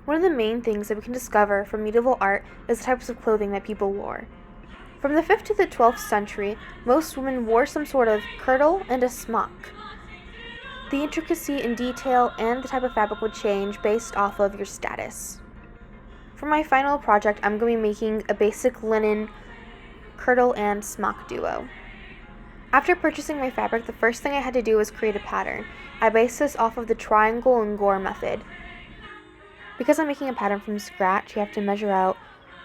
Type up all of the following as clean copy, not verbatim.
One of the main things that we can discover from medieval art is the types of clothing that people wore. From the 5th to the 12th century, most women wore some sort of kirtle and a smock. The intricacy and detail and the type of fabric would change based off of your status. For my final project, I'm going to be making a basic linen kirtle and smock duo. After purchasing my fabric, the first thing I had to do was create a pattern. I based this off of the triangle and gore method. Because I'm making a pattern from scratch, you have to measure out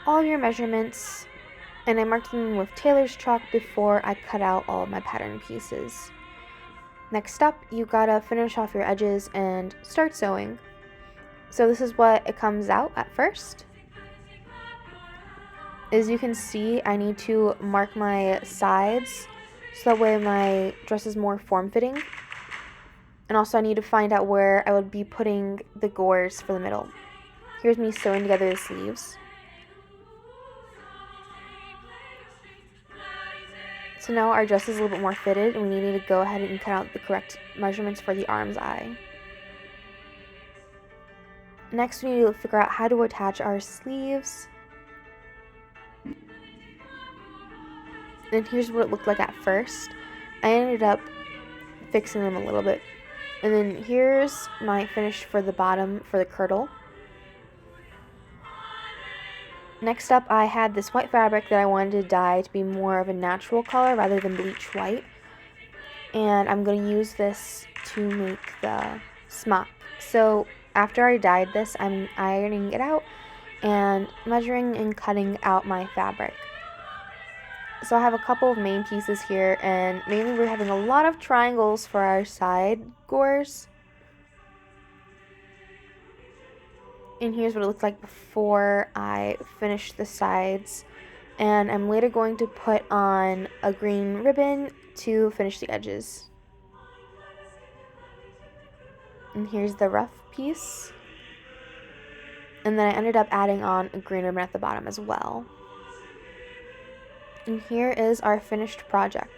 all your measurements, and I marked them with tailor's chalk before I cut out all of my pattern pieces. Next up, you gotta finish off your edges and start sewing. So this is what it comes out at first. As you can see, I need to mark my sides so that way my dress is more form-fitting. And also I need to find out where I would be putting the gores for the middle. Here's me sewing together the sleeves. So now our dress is a little bit more fitted, and we need to go ahead and cut out the correct measurements for the arm's eye. Next, we need to figure out how to attach our sleeves. And here's what it looked like at first. I ended up fixing them a little bit. And then here's my finish for the bottom for the kirtle. Next up, I had this white fabric that I wanted to dye to be more of a natural color rather than bleach white. And I'm going to use this to make the smock. So after I dyed this, I'm ironing it out and measuring and cutting out my fabric. So I have a couple of main pieces here, and mainly we're having a lot of triangles for our side gores. And here's what it looked like before I finished the sides. And I'm later going to put on a green ribbon to finish the edges. And here's the rough piece. And then I ended up adding on a green ribbon at the bottom as well. And here is our finished project.